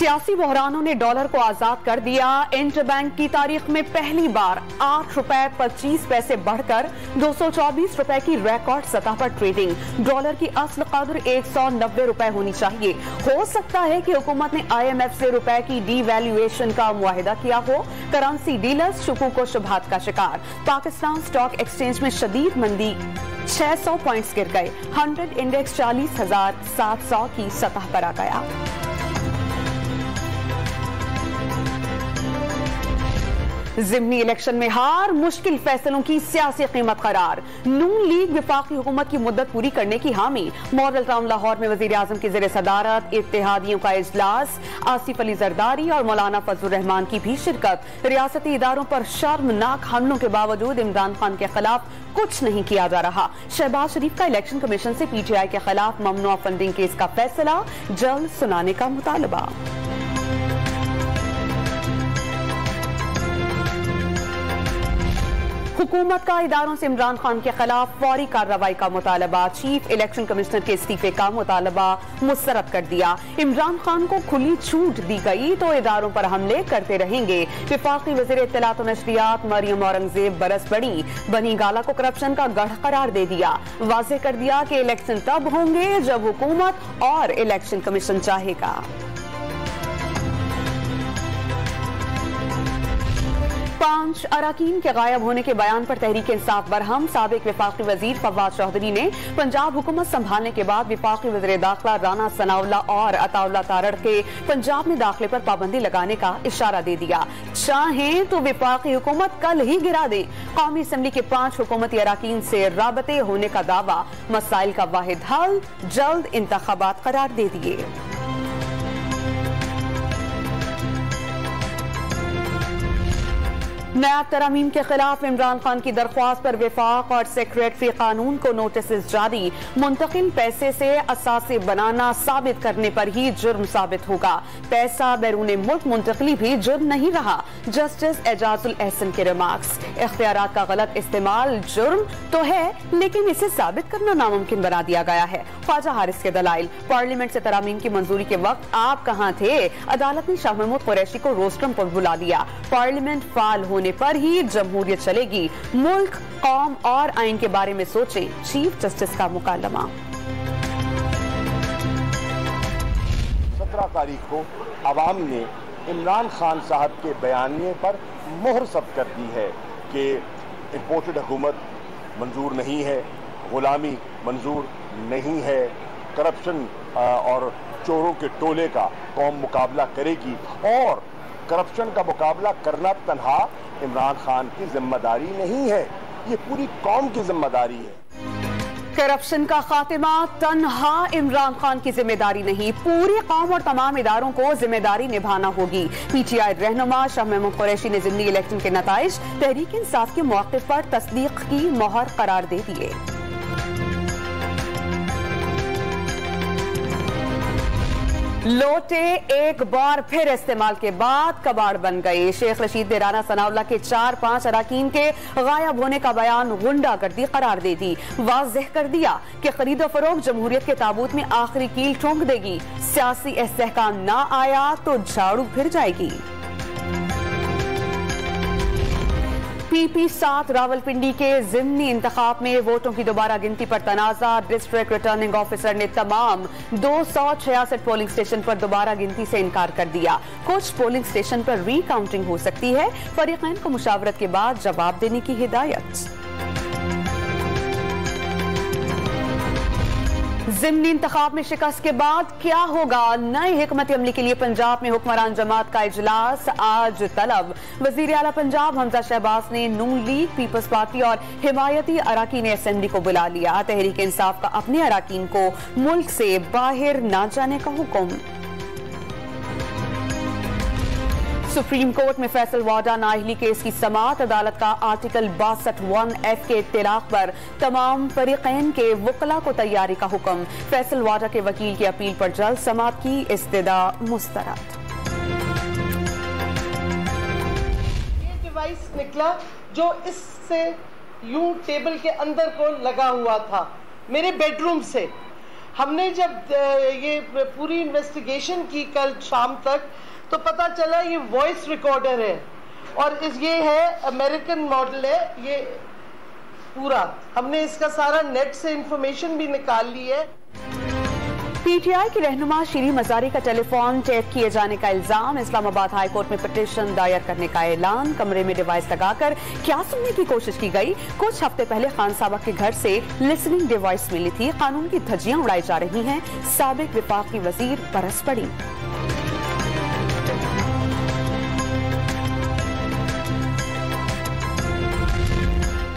सियासी बहरानों ने डॉलर को आजाद कर दिया। इंटरबैंक की तारीख में पहली बार 8 रुपए 25 पैसे बढ़कर 224 रुपए की रिकॉर्ड सतह पर ट्रेडिंग। डॉलर की असल कदर 190 रुपए होनी चाहिए। हो सकता है कि हुकूमत ने IMF से रुपए की डीवैल्यूएशन का मुआहिदा किया हो। करेंसी डीलर्स शुकूक व शुबहात का शिकार। पाकिस्तान स्टॉक एक्सचेंज में शदीद मंदी, 600 पॉइंट्स गिर गए। 100 इंडेक्स 40,700 की सतह पर आ गया। ज़िमनी इलेक्शन में हार, मुश्किल फैसलों की सियासी कीमत करार। नून लीग विफाकी हुकूमत की मुद्दत पूरी करने की हामी। मॉडल टाउन लाहौर में वजीर आजम की ज़ेर सदारत इत्तेहादियों का इजलास। आसिफ अली जरदारी और मौलाना फजल रहमान की भी शिरकत। रियासती इदारों पर शर्मनाक हमलों के बावजूद इमरान खान के खिलाफ कुछ नहीं किया जा रहा। शहबाज शरीफ का इलेक्शन कमीशन से PTI के खिलाफ ममनुआ फंडिंग केस का फैसला जल्द सुनाने का मुतालबा। हुकूमत का इदारों से इमरान खान के खिलाफ फौरी कार्रवाई का मुतालबा। चीफ इलेक्शन कमिश्नर के इस्तीफे का मुतालबा मुस्तरद कर दिया। इमरान खान को खुली छूट दी गई तो इदारों पर हमले करते रहेंगे। विफाकी वज़ीर इत्तलात व नशरियात मरियम औरंगजेब बरस पड़ी। बनी गाला को करप्शन का गढ़ करार दे दिया। वाज़ेह कर दिया कि इलेक्शन तब होंगे जब हुकूमत और इलेक्शन कमीशन चाहेगा। 5 अराकीन के गायब होने के बयान पर तहरीक इंसाफ बरहम। साबिक विफाकी वजीर फवाद चौधरी ने पंजाब हुकूमत संभालने के बाद विफाकी वज़ीर दाखिला राना सनाउल्लाह और अताउल्लाह तारड़ के पंजाब में दाखिले पर पाबंदी लगाने का इशारा दे दिया। चाहें तो विफाकी हुकूमत कल ही गिरा दे। कौमी असम्बली के 5 हुकूमती अराकीन से राबते होने का दावा। मसाइल का वाहिद हल जल्द इंतखाबात करार दे दिए। नायब तरामीम के खिलाफ इमरान खान की दरख्वास्त पर विफाक और सेक्रेटरी कानून को नोटिस जारी। मुंतकिल पैसे से असासे बनाना साबित करने पर ही जुर्म साबित होगा। पैसा बैरून मुल्क मुंतकली भी जुर्म नहीं रहा। जस्टिस एजाजुल एहसन के रिमार्क्स। इख्तियारात का गलत इस्तेमाल जुर्म तो है, लेकिन इसे साबित करना नामुमकिन बना दिया गया है। ख्वाजा हारिस के दलाइल। पार्लियामेंट से तरामीम की मंजूरी के वक्त आप कहां थे? अदालत ने शाह महमूद कुरैशी को रोस्ट्रम पर बुला लिया। पार्लियामेंट फाल होने पर ही जमहूरियत चलेगी। मुल्क, कौम और आइन के बारे में सोचें। चीफ जस्टिस का मुकालमा। 17 तारीख को अवाम ने इमरान खान साहब के बयानिए पर मोहर सब कर दी है कि इम्पोर्टेड हुकूमत मंजूर नहीं है, गुलामी मंजूर नहीं है, करप्शन और चोरों के टोले का कौम मुकाबला करेगी और करप्शन का मुकाबला करना तन्हा इमरान खान की जिम्मेदारी नहीं है, ये पूरी कौम की जिम्मेदारी है। करप्शन का खात्मा तन्हा इमरान खान की जिम्मेदारी नहीं, पूरी कौम और तमाम इदारों को जिम्मेदारी निभाना होगी। PTI रहनुमा शाह महमूद कुरैशी ने ज़िमनी इलेक्शन के नताइज तहरीक इंसाफ के मौक़िफ़ पर तस्दीक की मोहर करार दे दिए। लोटे एक बार फिर इस्तेमाल के बाद कबाड़ बन गए। शेख रशीद ने राना सनाउल्लाह के 4-5 अराकीन के गायब होने का बयान गुंडागर्दी करार दे दी। वाज़ेह कर दिया कि खरीदो फरोख्त जमहूरियत के ताबूत में आखिरी कील ठोंक देगी। सियासी इस्तेहकाम ना आया तो झाड़ू फिर जाएगी। PP7 रावलपिंडी के ज़िमनी इंतखाब में वोटों की दोबारा गिनती पर तनाज़ा। डिस्ट्रिक्ट रिटर्निंग ऑफिसर ने तमाम 266 पोलिंग स्टेशन पर दोबारा गिनती से इनकार कर दिया। कुछ पोलिंग स्टेशन पर रीकाउंटिंग हो सकती है। फरीक़ैन को मुशावरत के बाद जवाब देने की हिदायत। ज़िमनी इंतखाब में शिकस्त के बाद क्या होगा? नई हिकमत अमली के लिए पंजाब में हुक्मरान जमात का इजलास आज तलब। वज़ीर आला पंजाब हमजा शहबाज ने नून लीग, पीपल्स पार्टी और हिमायती अराकीन असेंबली को बुला लिया। तहरीक इंसाफ का अपने अराकीन को मुल्क से बाहर न जाने का हुक्म। सुप्रीम कोर्ट में फैसल वाडा नाअहली केस की समाअत। अदालत का आर्टिकल 62(1)(f) के इत्तलाक पर तमाम फरीक़ैन के वकला को तैयारी का हुक्म। फैसल वाडा के वकील की अपील पर जल्द समाअत की इस्तदा मुस्तरद। ये डिवाइस निकला जो इससे यूं टेबल के अंदर को लगा हुआ था मेरे बेडरूम से। हमने जब ये पूरी इन्वेस्टिगेशन की कल शाम तक, तो पता चला ये वॉइस रिकॉर्डर है और ये है अमेरिकन मॉडल है। ये पूरा हमने इसका सारा नेट से इंफॉर्मेशन भी निकाल ली है। पीटीआई की रहनुमा शीरी मजारी का टेलीफोन टेप किए जाने का इल्जाम, इस्लामाबाद हाई कोर्ट में पिटीशन दायर करने का ऐलान। कमरे में डिवाइस लगाकर क्या सुनने की कोशिश की गई? कुछ हफ्ते पहले खान साहब के घर से लिसनिंग डिवाइस मिली थी। कानून की धज्जियां उड़ाई जा रही हैं। साबिक विफाकी वजीर बरस पड़ी।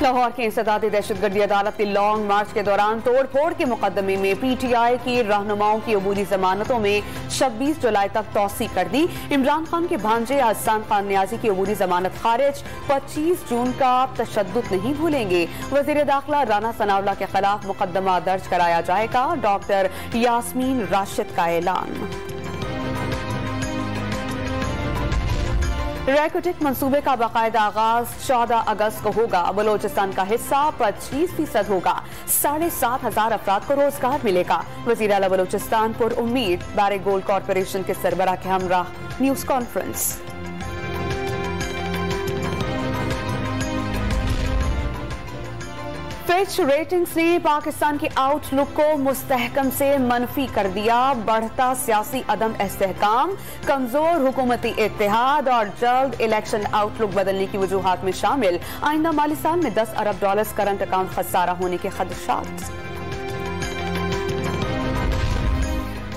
लाहौर के इंसदादी दहशतगर्दी अदालत की लॉन्ग मार्च के दौरान तोड़फोड़ के मुकदमे में पीटीआई की रहनुमाओं की अबूरी जमानतों में 26 जुलाई तक तौसी कर दी। इमरान खान के भांजे अहसान खान नियाजी की अबूरी जमानत खारिज। 25 जून का तशद्दुद नहीं भूलेंगे। वजीर दाखिला राना सनाउल्लाह के खिलाफ मुकदमा दर्ज कराया जाएगा। डॉक्टर यास्मीन राशिद का ऐलान। रैकोटिक मंसूबे का बाकायदा आगाज 14 अगस्त को होगा। बलोचिस्तान का हिस्सा 25% होगा। 7,500 अफराद को रोजगार मिलेगा। वजीर आला बलोचिस्तान पुर उम्मीद। बारे गोल्ड कॉरपोरेशन के सरबराह के हमराह न्यूज कॉन्फ्रेंस। फिच रेटिंग्स ने पाकिस्तान की आउटलुक को मुस्तहकम से मनफी कर दिया। बढ़ता सियासी अदम इस्तेहकाम, कमजोर हुकूमती इत्तेहाद और जल्द इलेक्शन आउटलुक बदलने की वजूहात में शामिल। आइंदा माली साल में $10 अरब करंट अकाउंट खसारा होने के खदशात।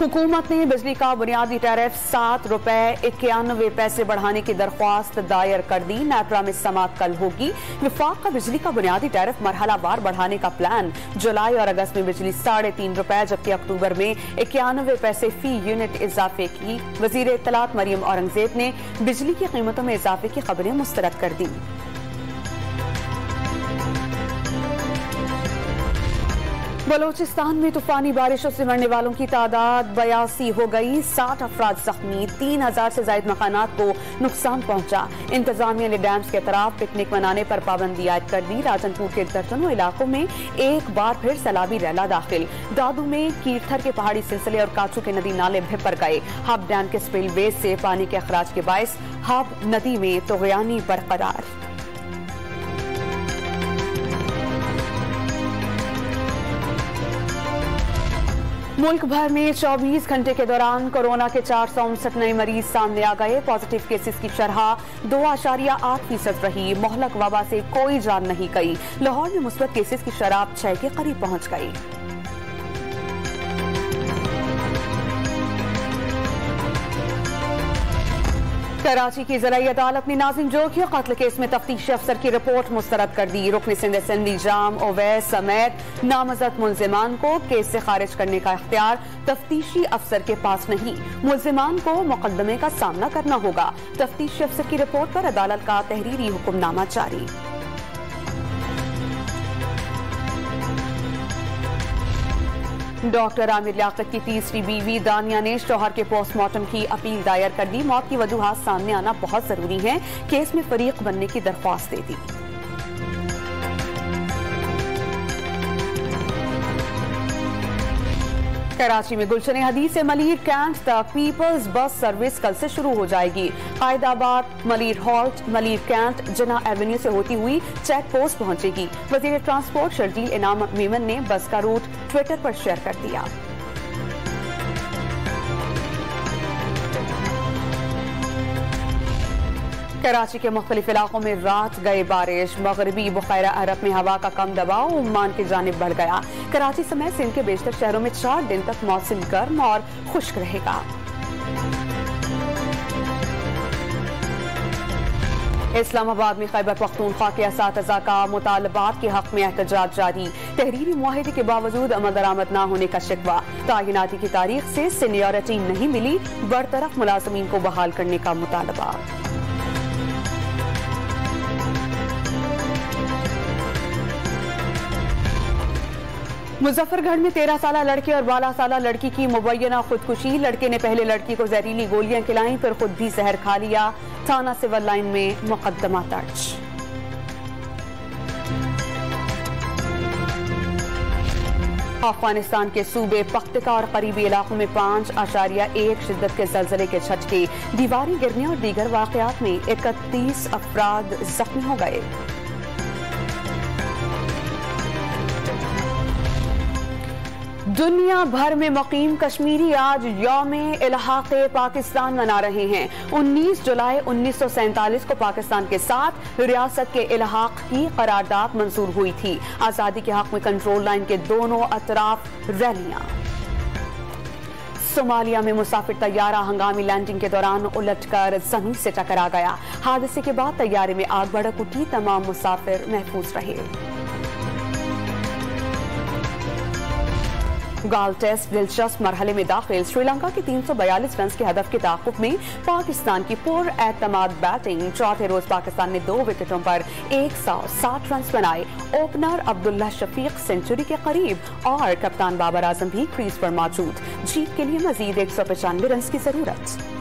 हुकूमत ने बिजली का बुनियादी टैरिफ ₹7.91 बढ़ाने की दरख्वास्त दायर कर दी। नेपरा में समाअत कल होगी। विफाक का बिजली का बुनियादी टैरिफ मरहलावार बढ़ाने का प्लान। जुलाई और अगस्त में बिजली ₹3.5 जबकि अक्टूबर में 91 पैसे फी यूनिट इजाफे की। वजीर इत्तलात मरियम औरंगजेब ने बिजली की कीमतों में इजाफे की खबरें मुस्तरद कर दी। बलोचिस्तान में तूफानी बारिशों से मरने वालों की तादाद 82 हो गई। 60 अफराद जख्मी। 3000 से ज्यादा मकानात को नुकसान पहुंचा। इंतजामिया ने डैम्स के तरफ पिकनिक मनाने पर पाबंदी आयद कर दी। राजनपुर के दर्जनों इलाकों में एक बार फिर सैलाबी रैला दाखिल। दादू में कीर्थर के पहाड़ी सिलसिले और काचू के नदी नाले भर गए। हब डैम के स्पिलवेज से पानी के अखराज के बायस हब नदी में तोगयानी बरकरार। मुल्क भर में 24 घंटे के दौरान कोरोना के 459 नए मरीज सामने आ गए। पॉजिटिव केसेस की शरह 2.8% रही। मोहलक वबा से कोई जान नहीं गई। लाहौर में मुस्बत केसेस की शरह 6 के करीब पहुंच गई। कराची की ज़िलाई अदालत ने नाज़िम जोगी कत्ल केस में तफ्तीशी अफसर की रिपोर्ट मुस्तरद कर दी। रुकन सिंध असेंबली जाम ओवैस समेत नामजद मुल्जिमान को केस से खारिज करने का इख्तियार तफ्तीशी अफसर के पास नहीं। मुल्जिमान को मुकदमे का सामना करना होगा। तफ्तीशी अफसर की रिपोर्ट पर अदालत का तहरीरी हुक्मनामा जारी। डॉक्टर आमिर लियाकत की तीसरी बीवी दानिया ने शौहर के पोस्टमार्टम की अपील दायर कर दी। मौत की वजूहात सामने आना बहुत जरूरी है। केस में फरीक बनने की दरख्वास्त दे दी। कराची में गुलशन हदीद से मलीर कैंट तक पीपल्स बस सर्विस कल से शुरू हो जाएगी। कायदाबाद, मलीर हॉल्ट, मलीर कैंट, जिन्ना एवेन्यू से होती हुई चेक पोस्ट पहुंचेगी। वजीर ट्रांसपोर्ट शर्जील इनाम मेमन ने बस का रूट ट्विटर पर शेयर कर दिया। कराची के मुख्तलिफ इलाकों में रात गए बारिश। मगरबी बुखारा अरब में हवा का कम दबाव ओमान की जानिब बढ़ गया। कराची समेत सिंध के बेशतर शहरों में 4 दिन तक मौसम गर्म और खुश्क रहेगा। इस्लामाबाद में खैबर पख्तूनख्वा के असातिज़ा का मुतालबात के हक में एहतजाज जारी। तहरीरी मुआहिदे के बावजूद अमल दरामद न होने का शिकवा। तायिनाती की तारीख से सीनियरिटी नहीं मिली। बरतरफ मुलाजमीन को बहाल करने का मुतालबा। मुजफ्फरगढ़ में 13 साला लड़के और 12 साला लड़की की मुबैना खुदकुशी। लड़के ने पहले लड़की को जहरीली गोलियां खिलाई, फिर खुद भी जहर खा लिया। थाना सिविल लाइन में मुकदमा दर्ज। अफगानिस्तान के सूबे पख्तिका और करीबी इलाकों में 5.1 शिद्दत के ज़लज़ले के झटके, दीवारें गिरने और दीगर वाक़यात में 31 अफराद जख्मी हो गए। दुनिया भर में मुकीम कश्मीरी आज यौम-ए-इल्हाक़े पाकिस्तान मना रहे हैं। 19 जुलाई 1947 को पाकिस्तान के साथ रियासत के इल्हाक़ की करारदाद मंजूर हुई थी। आज़ादी के हक में कंट्रोल लाइन के दोनों अतराफ रैलियां। सोमालिया में मुसाफिर तैयारा हंगामी लैंडिंग के दौरान उलटकर जमीन से टकरा गया। हादसे के बाद तैयारे में आग भड़क उठी, तमाम मुसाफिर महफूज रहे। गाल टेस्ट दिलचस्प मरहले में दाखिल, श्रीलंका की 342 रन के हदफ के ताक़ुब में पाकिस्तान की पुरएतमाद बैटिंग। चौथे रोज पाकिस्तान ने 2 विकेटों पर 160 रन बनाए। ओपनर अब्दुल्ला शफीक सेंचुरी के करीब और कप्तान बाबर आजम भी क्रीज पर मौजूद। जीत के लिए मजीद 195 रन की जरूरत।